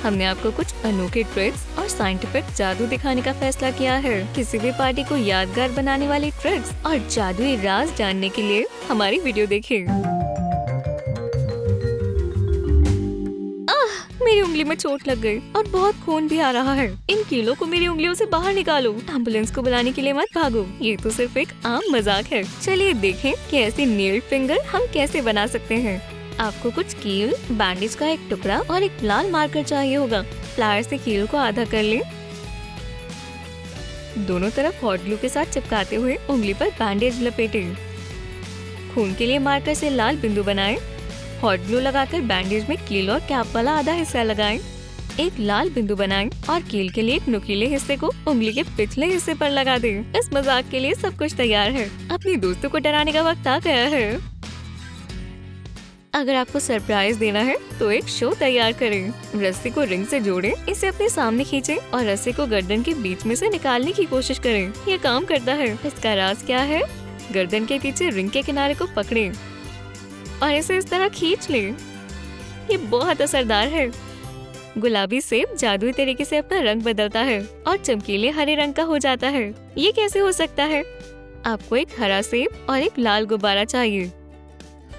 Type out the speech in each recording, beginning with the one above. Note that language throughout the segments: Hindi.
हमने आपको कुछ अनोखे ट्रिक्स और साइंटिफिक जादू दिखाने का फैसला किया है। किसी भी पार्टी को यादगार बनाने वाली ट्रिक्स और जादुई राज जानने के लिए हमारी वीडियो देखें। मेरी उंगली में चोट लग गई और बहुत खून भी आ रहा है। इन कीलों को मेरी उंगलियों से बाहर निकालो। एम्बुलेंस को बुलाने के लिए मत भागो, ये तो सिर्फ एक आम मजाक है। चलिए देखें कि ऐसी नेल्ड फिंगर हम कैसे बना सकते हैं। आपको कुछ कील, बैंडेज का एक टुकड़ा और एक लाल मार्कर चाहिए होगा। प्लायर से कील को आधा कर लें। दोनों तरफ हॉट ग्लू के साथ चिपकाते हुए उंगली पर बैंडेज लपेटें। खून के लिए मार्कर से लाल बिंदु बनाएं। हॉट ग्लू लगाकर बैंडेज में कील और कैप वाला आधा हिस्सा लगाएं। एक लाल बिंदु बनाएं और कील के लिए एक नुकीले हिस्से को उंगली के पिछले हिस्से पर लगा दें। इस मजाक के लिए सब कुछ तैयार है। अपनी दोस्तों को डराने का वक्त आ गया है। अगर आपको सरप्राइज देना है तो एक शो तैयार करें। रस्सी को रिंग से जोड़ें, इसे अपने सामने खींचें और रस्सी को गर्दन के बीच में से निकालने की कोशिश करें। ये काम करता है। इसका राज क्या है? गर्दन के पीछे रिंग के किनारे को पकड़ें और इसे इस तरह खींच लें। ये बहुत असरदार है। गुलाबी सेब जादुई तरीके से अपना रंग बदलता है और चमकीले हरे रंग का हो जाता है। ये कैसे हो सकता है? आपको एक हरा सेब और एक लाल गुब्बारा चाहिए।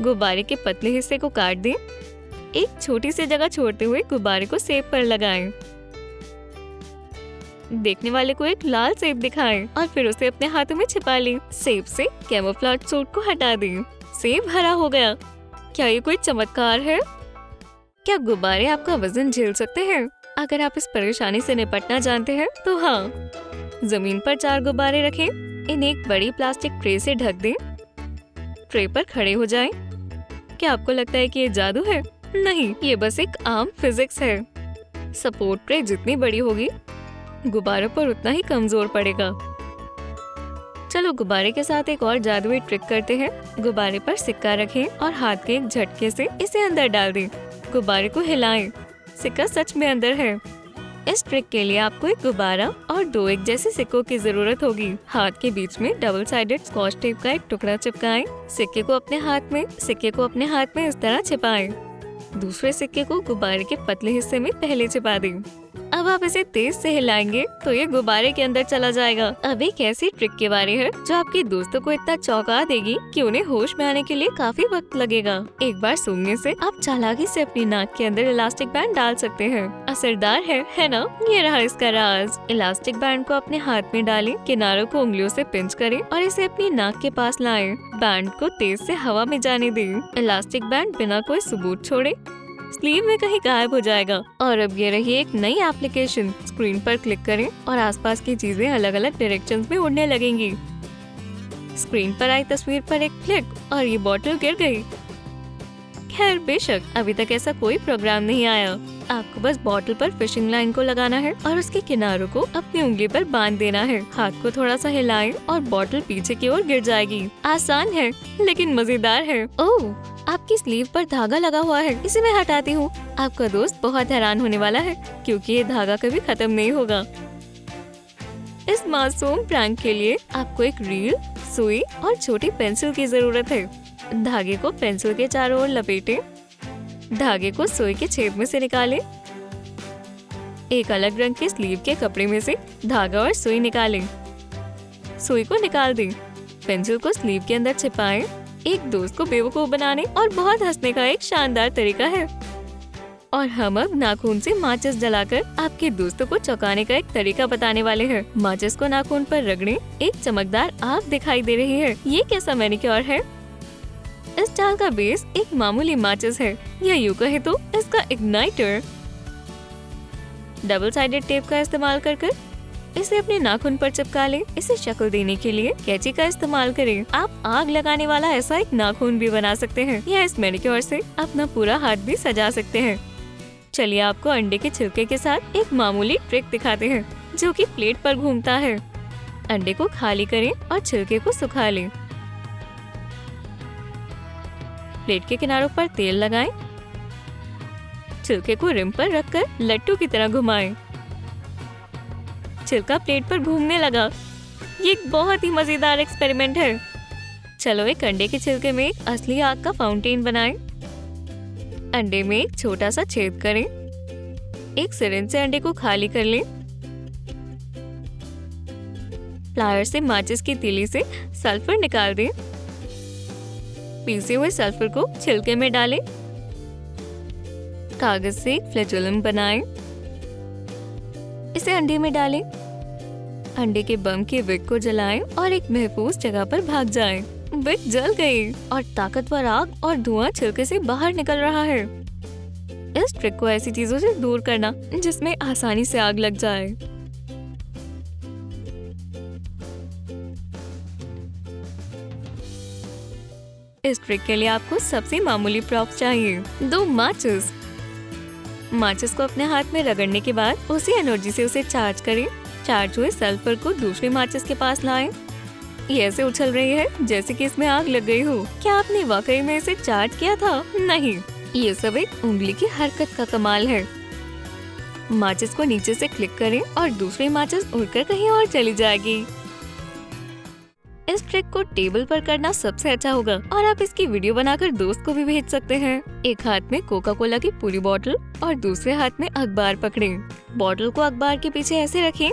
गुब्बारे के पतले हिस्से को काट दें। एक छोटी सी जगह छोड़ते हुए गुब्बारे को सेब पर लगाएं। देखने वाले को एक लाल सेब दिखाएं और फिर उसे अपने हाथों में छिपा लें। सेब से कैमोफ्लेज सूट को हटा दें। सेब हरा हो गया। क्या ये कोई चमत्कार है? क्या गुब्बारे आपका वजन झेल सकते हैं? अगर आप इस परेशानी से निपटना जानते हैं तो हाँ। जमीन पर 4 गुब्बारे रखें। इन्हें एक बड़ी प्लास्टिक ट्रे से ढक दें। ट्रे पर खड़े हो जाएं। क्या आपको लगता है कि ये जादू है? नहीं, ये बस एक आम फिजिक्स है। सपोर्ट ट्रे जितनी बड़ी होगी, गुब्बारों पर उतना ही कमजोर पड़ेगा। चलो गुब्बारे के साथ एक और जादुई ट्रिक करते हैं। गुब्बारे पर सिक्का रखें और हाथ के एक झटके से इसे अंदर डाल दें। गुब्बारे को हिलाएं। सिक्का सच में अंदर है। इस ट्रिक के लिए आपको एक गुब्बारा और 2 एक जैसे सिक्कों की जरूरत होगी। हाथ के बीच में डबल साइडेड स्कॉच टेप का एक टुकड़ा चिपकाएं। सिक्के को अपने हाथ में इस तरह छिपाएं। दूसरे सिक्के को गुब्बारे के पतले हिस्से में पहले छिपा दें। अब आप इसे तेज से हिलाएंगे तो ये गुब्बारे के अंदर चला जाएगा। अब एक ऐसी ट्रिक के बारे है जो आपके दोस्तों को इतना चौंका देगी कि उन्हें होश में आने के लिए काफी वक्त लगेगा। एक बार सूंघने से आप चालाकी से अपनी नाक के अंदर इलास्टिक बैंड डाल सकते हैं। असरदार है ना? ये रहा इसका राज। इलास्टिक बैंड को अपने हाथ में डालें, किनारों को उंगलियों से पिंच करें और इसे अपनी नाक के पास लाएं। बैंड को तेज से हवा में जाने दें। इलास्टिक बैंड बिना कोई सबूत छोड़े स्लीव में कहीं गायब हो जाएगा। और अब ये रही एक नई एप्लीकेशन। स्क्रीन पर क्लिक करें और आसपास की चीजें अलग अलग डायरेक्शंस में उड़ने लगेंगी। स्क्रीन पर आई तस्वीर पर एक क्लिक और ये बॉटल गिर गई। खैर बेशक अभी तक ऐसा कोई प्रोग्राम नहीं आया। आपको बस बॉटल पर फिशिंग लाइन को लगाना है और उसके किनारों को अपनी उंगली पर बांध देना है। हाथ को थोड़ा सा हिलाएं और बॉटल पीछे की ओर गिर जाएगी। आसान है लेकिन मजेदार है। ओह, आपकी स्लीव पर धागा लगा हुआ है। इसे मैं हटाती हूँ। आपका दोस्त बहुत हैरान होने वाला है क्योंकि ये धागा कभी खत्म नहीं होगा। इस मासूम प्रैंक के लिए आपको एक रील, सुई और छोटी पेंसिल की जरूरत है। धागे को पेंसिल के चारों ओर लपेटें। धागे को सुई के छेद में से निकालें। एक अलग रंग के स्लीव के कपड़े में से धागा और सुई निकालें। सुई को निकाल दें। पेंसिल को स्लीव के अंदर छिपाएं। एक दोस्त को बेवकूफ बनाने और बहुत हंसने का एक शानदार तरीका है। और हम अब नाखून से माचिस जलाकर आपके दोस्तों को चौंकाने का एक तरीका बताने वाले हैं। माचिस को नाखून पर रगड़ें। एक चमकदार आग दिखाई दे रही है। ये कैसा मैनिक्योर है? इस चाल का बेस एक मामूली माचिस है या यूं कहे तो इसका इग्नाइटर। डबल साइडेड टेप का इस्तेमाल कर इसे अपने नाखून पर चिपका लें। इसे शक्ल देने के लिए कैंची का इस्तेमाल करें। आप आग लगाने वाला ऐसा एक नाखून भी बना सकते हैं या इस मैनिक्योर से अपना पूरा हाथ भी सजा सकते हैं। चलिए आपको अंडे के छिलके के साथ एक मामूली ट्रिक दिखाते हैं जो कि प्लेट पर घूमता है। अंडे को खाली करें और छिलके को सुखा लें। प्लेट के किनारों पर तेल लगाएं। छिलके को रिम पर रखकर लट्टू की तरह घुमाएं। छिलका प्लेट पर घूमने लगा। ये एक बहुत ही मजेदार एक्सपेरिमेंट है। चलो एक अंडे के छिलके में एक असली आग का फाउंटेन बनाएं। अंडे में एक छोटा सा छेद करें। एक सिरिंज से अंडे को खाली कर लें। प्लायर से माचिस की तीली से सल्फर निकाल दें। पीसे हुए सल्फर को छिलके में डालें। कागज से एक फ्लैजुलम बनाएं। इसे अंडे में डालें। अंडे के बम के विक को जलाएं और एक महफूज जगह पर भाग जाएं। विक जल गई और ताकतवर आग और धुआं छिलके से बाहर निकल रहा है। इस ट्रिक को ऐसी चीजों से दूर करना जिसमें आसानी से आग लग जाए। इस ट्रिक के लिए आपको सबसे मामूली प्रॉप्स चाहिए। 2 माचिस। माचिस को अपने हाथ में रगड़ने के बाद उसी एनर्जी से उसे चार्ज करें। चार्ज हुए सल्फर को दूसरे माचिस के पास लाएं। ये ऐसे उछल रही है जैसे कि इसमें आग लग गई हो। क्या आपने वाकई में इसे चार्ज किया था? नहीं, ये सब एक उंगली की हरकत का कमाल है। माचिस को नीचे से क्लिक करें और दूसरी माचिस उड़कर कहीं और चली जाएगी। इस ट्रिक को टेबल पर करना सबसे अच्छा होगा और आप इसकी वीडियो बनाकर दोस्त को भी भेज सकते हैं। एक हाथ में कोका कोला की पूरी बोतल और दूसरे हाथ में अखबार पकड़ें। बोतल को अखबार के पीछे ऐसे रखें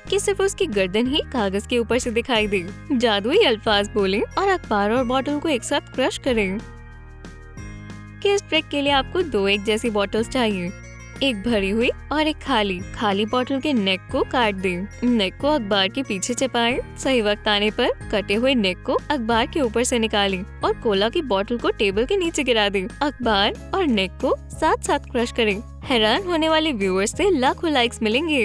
कि सिर्फ उसकी गर्दन ही कागज के ऊपर से दिखाई दे। जादुई अल्फाज बोलें और अखबार और बोतल को एक साथ क्रश करें। कि इस ट्रिक के लिए आपको 2 एक जैसी बोतल्स चाहिए, एक भरी हुई और एक खाली। खाली बोतल के नेक को काट दें। नेक को अखबार के पीछे छिपाएं। सही वक्त आने पर कटे हुए नेक को अखबार के ऊपर से निकालें और कोला की बोतल को टेबल के नीचे गिरा दें। अखबार और नेक को साथ साथ क्रश करें। हैरान होने वाले व्यूअर्स से लाखों लाइक्स मिलेंगे।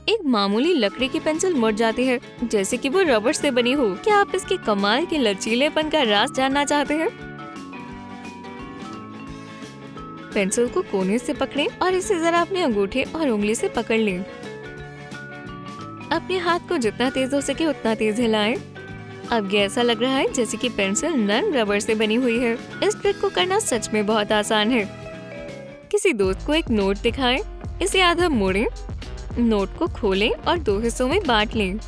एक मामूली लकड़ी की पेंसिल मुड़ जाती है जैसे कि वो रबर से बनी हो। क्या आप इसके कमाल के लचीलेपन का राज जानना चाहते हैं? पेंसिल को कोने से पकड़ें और इसे जरा अपने अंगूठे और उंगली से पकड़ लें। अपने हाथ को जितना तेज हो सके उतना तेज हिलाएं। अब ये ऐसा लग रहा है जैसे कि पेंसिल नरम रबर से बनी हुई है। इस ट्रिक को करना सच में बहुत आसान है। किसी दोस्त को एक नोट दिखाएं। इसे आधा मोड़ें। नोट को खोलें और 2 हिस्सों में बांट लें।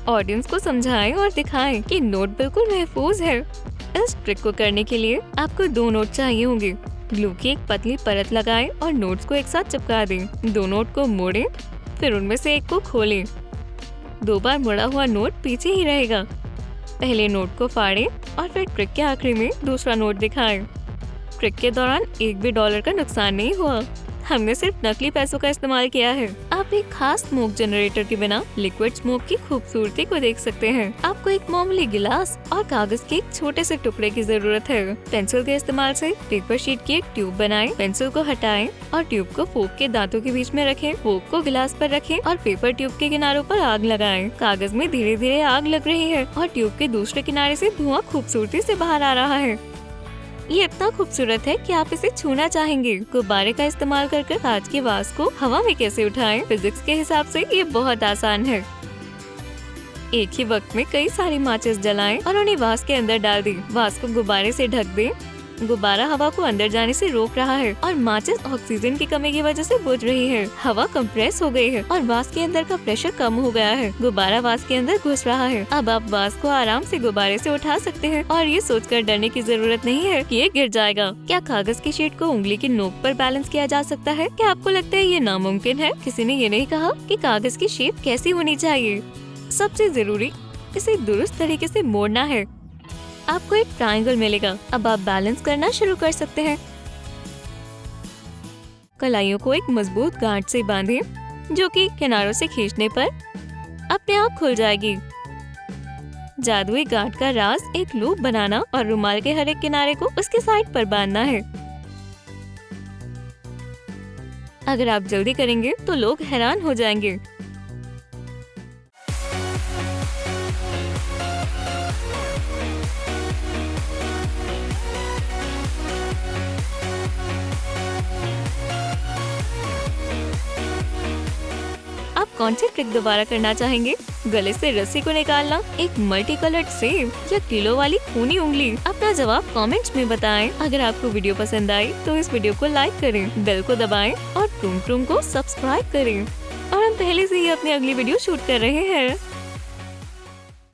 ऑडियंस को समझाएं और दिखाएं कि नोट बिल्कुल महफूज है। इस ट्रिक को करने के लिए आपको 2 नोट चाहिए होंगे। ग्लू की एक पतली परत लगाएं और नोट्स को एक साथ चिपका दें। 2 नोट को मोड़ें, फिर उनमें से एक को खोलें। 2 बार मुड़ा हुआ नोट पीछे ही रहेगा। पहले नोट को फाड़ें और फिर ट्रिक के आखिरी में दूसरा नोट दिखाएं। ट्रिक के दौरान एक भी डॉलर का नुकसान नहीं हुआ। हमने सिर्फ नकली पैसों का इस्तेमाल किया है। आप एक खास स्मोक जनरेटर के बिना लिक्विड स्मोक की खूबसूरती को देख सकते हैं। आपको एक मामूली गिलास और कागज के एक छोटे से टुकड़े की जरूरत है। पेंसिल के इस्तेमाल से पेपर शीट की एक ट्यूब बनाएं। पेंसिल को हटाएं और ट्यूब को फोक के दांतों के बीच में रखें। फोक को गिलास पर रखें और पेपर ट्यूब के किनारों पर आग लगाएं। कागज में धीरे धीरे आग लग रही है और ट्यूब के दूसरे किनारे से धुआं खूबसूरती से बाहर आ रहा है। ये इतना खूबसूरत है कि आप इसे छूना चाहेंगे। गुब्बारे का इस्तेमाल कर कांच के वास को हवा में कैसे उठाएं? फिजिक्स के हिसाब से ये बहुत आसान है। एक ही वक्त में कई सारी माचिस जलाएं और उन्हें वास के अंदर डाल दें। वास को गुब्बारे से ढक दें। गुब्बारा हवा को अंदर जाने से रोक रहा है और माचिस ऑक्सीजन की कमी की वजह से बुझ रही है। हवा कंप्रेस हो गई है और वास के अंदर का प्रेशर कम हो गया है। गुब्बारा वास के अंदर घुस रहा है। अब आप वास को आराम से गुब्बारे से उठा सकते हैं और ये सोचकर डरने की जरूरत नहीं है कि ये गिर जाएगा। क्या कागज की शीट को उंगली की नोक पर बैलेंस किया जा सकता है? क्या आपको लगता है ये नामुमकिन है? किसी ने ये नहीं कहा कि कागज की शेप कैसी होनी चाहिए। सबसे जरूरी इसे दुरुस्त तरीके से मोड़ना है। आपको एक ट्रायंगल मिलेगा। अब आप बैलेंस करना शुरू कर सकते हैं। कलाइयों को एक मजबूत गांठ से बांधें, जो कि किनारों से खींचने पर अपने आप खुल जाएगी। जादुई गांठ का राज एक लूप बनाना और रुमाल के हर एक किनारे को उसके साइड पर बांधना है। अगर आप जल्दी करेंगे तो लोग हैरान हो जाएंगे। आप कौन सी ट्रिक दोबारा करना चाहेंगे? गले से रस्सी को निकालना, एक मल्टी कलर्ड सेब या किलो वाली खूनी उंगली? अपना जवाब कमेंट्स में बताएं। अगर आपको वीडियो पसंद आई तो इस वीडियो को लाइक करें, बेल को दबाएं और टूम टूम को सब्सक्राइब करें। और हम पहले से ही अपनी अगली वीडियो शूट कर रहे हैं।